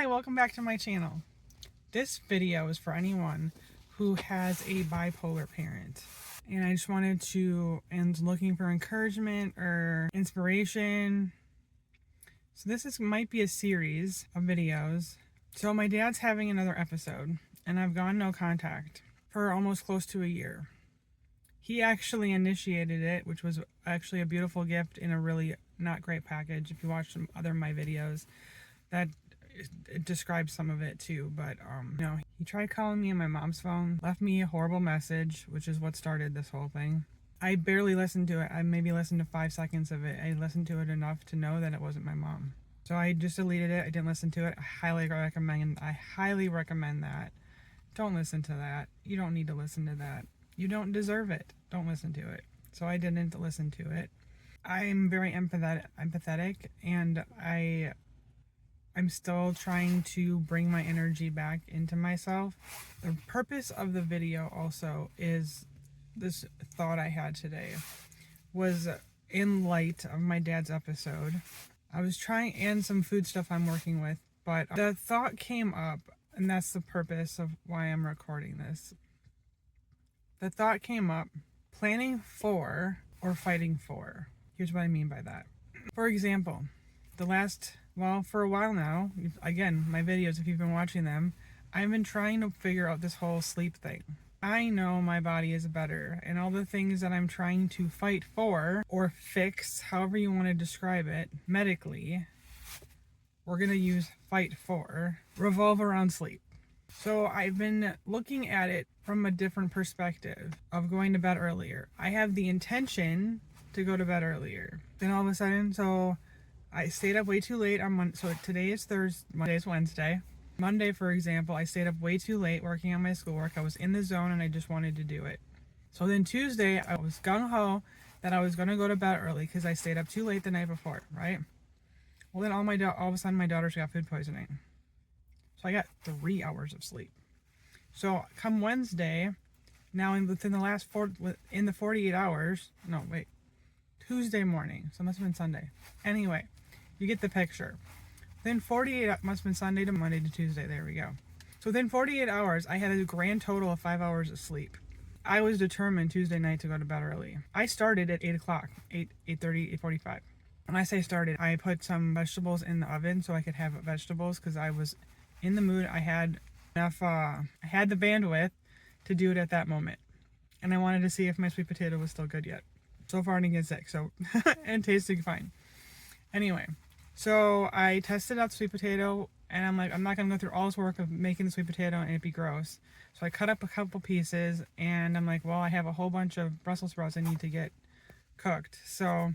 welcome back to my channel. This video is for anyone who has a bipolar parent. And I just wanted to, and looking for encouragement or inspiration. So might be a series of videos. So my dad's having another episode, and I've gone no contact for almost close to a year. He actually initiated it, which was actually a beautiful gift in a really not great package. If you watch some other of my videos, that it describes some of it too. But he tried calling me on my mom's phone, left me a horrible message, which is what started this whole thing. I barely listened to it. I maybe listened to 5 seconds of it. I listened to it enough to know that it wasn't my mom. So I just deleted it. I didn't listen to it. I highly recommend that. Don't listen to that. You don't need to listen to that. You don't deserve it. Don't listen to it. So I didn't listen to it. I'm very empathetic, and I'm still trying to bring my energy back into myself. The purpose of the video also is this thought I had today was in light of my dad's episode. I was trying, and some food stuff I'm working with, but the thought came up, and that's the purpose of why I'm recording this. The thought came up, planning for or fighting for. Here's what I mean by that. For example, for a while now, again, my videos, if you've been watching them, I've been trying to figure out this whole sleep thing. I know my body is better, and all the things that I'm trying to fight for or fix, however you want to describe it, medically, we're going to use fight for, revolve around sleep. So I've been looking at it from a different perspective of going to bed earlier. I have the intention to go to bed earlier. Then all of a sudden, so I stayed up way too late on Monday. So today is Thursday, Monday is Wednesday. Monday, for example, I stayed up way too late working on my schoolwork. I was in the zone and I just wanted to do it. So then Tuesday, I was gung-ho that I was going to go to bed early because I stayed up too late the night before, right? Well, then all of a sudden my daughter's got food poisoning. So I got 3 hours of sleep. So come Wednesday, now within the last 48 hours, Tuesday morning. So it must have been Sunday. Anyway, you get the picture. Then 48, must have been Sunday to Monday to Tuesday. There we go. So within 48 hours, I had a grand total of 5 hours of sleep. I was determined Tuesday night to go to bed early. I started at 8 o'clock, 8:30, 8:45. When I say started, I put some vegetables in the oven so I could have vegetables because I was in the mood. I had enough, I had the bandwidth to do it at that moment. And I wanted to see if my sweet potato was still good yet. So far I didn't get sick, so, and tasting fine. Anyway, so I tested out the sweet potato, and I'm like, I'm not going to go through all this work of making the sweet potato and it'd be gross. So I cut up a couple pieces, and I'm like, well, I have a whole bunch of Brussels sprouts I need to get cooked. So I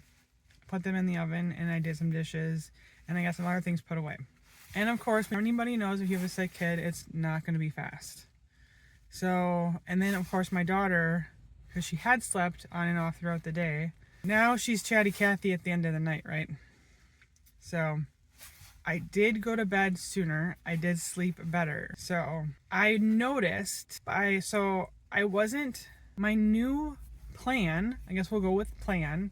put them in the oven, and I did some dishes, and I got some other things put away. And of course, anybody knows if you have a sick kid, it's not going to be fast. So, and then of course my daughter, because she had slept on and off throughout the day, now she's chatty Cathy at the end of the night, right? So I did go to bed sooner. I did sleep better. So I noticed, my new plan, I guess we'll go with plan,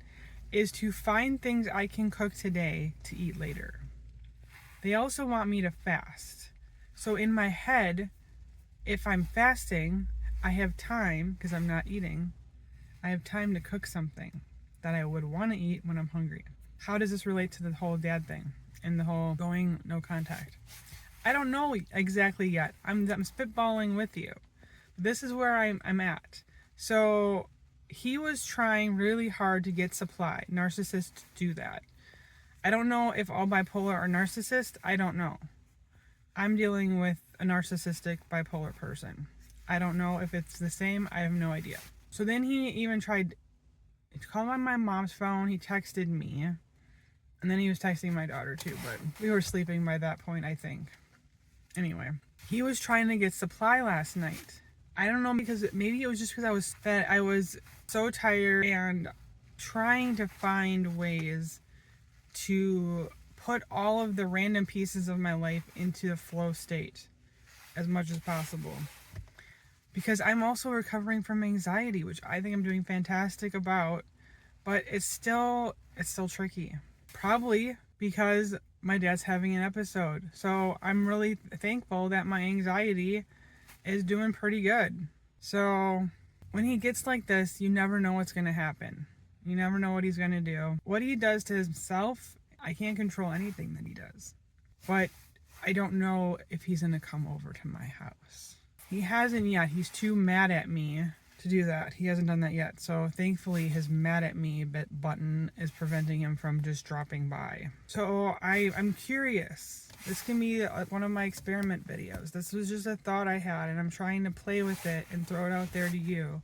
is to find things I can cook today to eat later. They also want me to fast. So in my head, if I'm fasting, I have time, because I'm not eating, I have time to cook something that I would want to eat when I'm hungry. How does this relate to the whole dad thing and the whole going no contact? I don't know exactly yet. I'm spitballing with you. This is where I'm at. So he was trying really hard to get supply. Narcissists do that. I don't know if all bipolar are narcissists. I don't know. I'm dealing with a narcissistic bipolar person. I don't know if it's the same. I have no idea. So then he even tried to call on my mom's phone. He texted me. And then he was texting my daughter too, but we were sleeping by that point, I think. Anyway, he was trying to get supply last night. I don't know, because maybe it was just because I was so tired and trying to find ways to put all of the random pieces of my life into a flow state as much as possible. Because I'm also recovering from anxiety, which I think I'm doing fantastic about, but it's still tricky. Probably because my dad's having an episode. So I'm really thankful that my anxiety is doing pretty good. So when he gets like this, you never know what's going to happen. You never know what he's going to do. What he does to himself, I can't control anything that he does. But I don't know if he's going to come over to my house. He hasn't yet. He's too mad at me to do that. He hasn't done that yet. So thankfully his mad at me button is preventing him from just dropping by. So I'm curious. This can be one of my experiment videos. This was just a thought I had, and I'm trying to play with it and throw it out there to you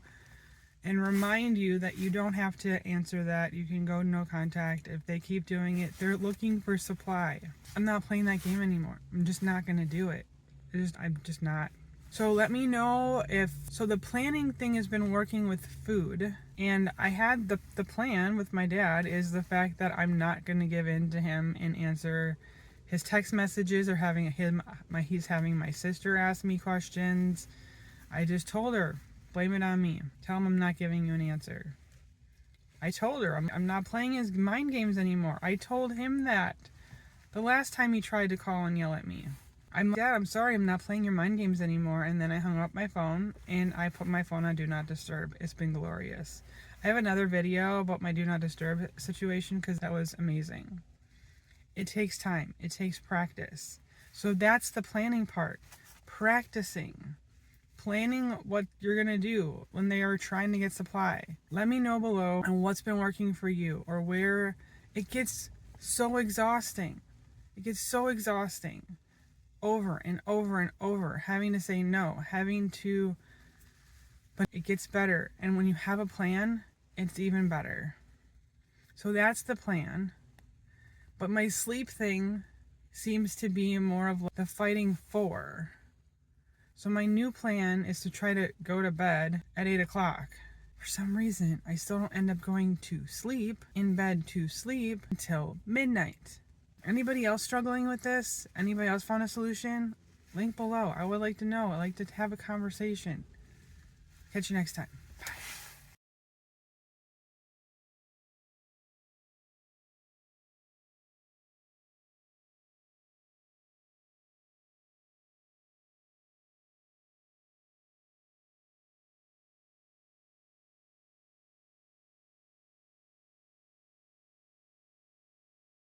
and remind you that you don't have to answer that. You can go no contact. If they keep doing it, they're looking for supply. I'm not playing that game anymore. I'm just not going to do it. I'm just not. So let me know so the planning thing has been working with food, and I had the plan with my dad is the fact that I'm not going to give in to him and answer his text messages or he's having my sister ask me questions. I just told her, blame it on me. Tell him I'm not giving you an answer. I told her I'm not playing his mind games anymore. I told him that the last time he tried to call and yell at me. Dad, I'm sorry, I'm not playing your mind games anymore. And then I hung up my phone and I put my phone on Do Not Disturb. It's been glorious. I have another video about my Do Not Disturb situation because that was amazing. It takes time. It takes practice. So that's the planning part. Practicing. Planning what you're going to do when they are trying to get supply. Let me know below on what's been working for you or where it gets so exhausting. It gets so exhausting. Over and over and over, having to say no, but it gets better. And when you have a plan, it's even better. So that's the plan. But my sleep thing seems to be more of the fighting for. So my new plan is to try to go to bed at 8 o'clock. For some reason, I still don't end up going to sleep, in bed to sleep, until midnight. Anybody else struggling with this? Anybody else found a solution? Link below. I would like to know. I'd like to have a conversation. Catch you next time.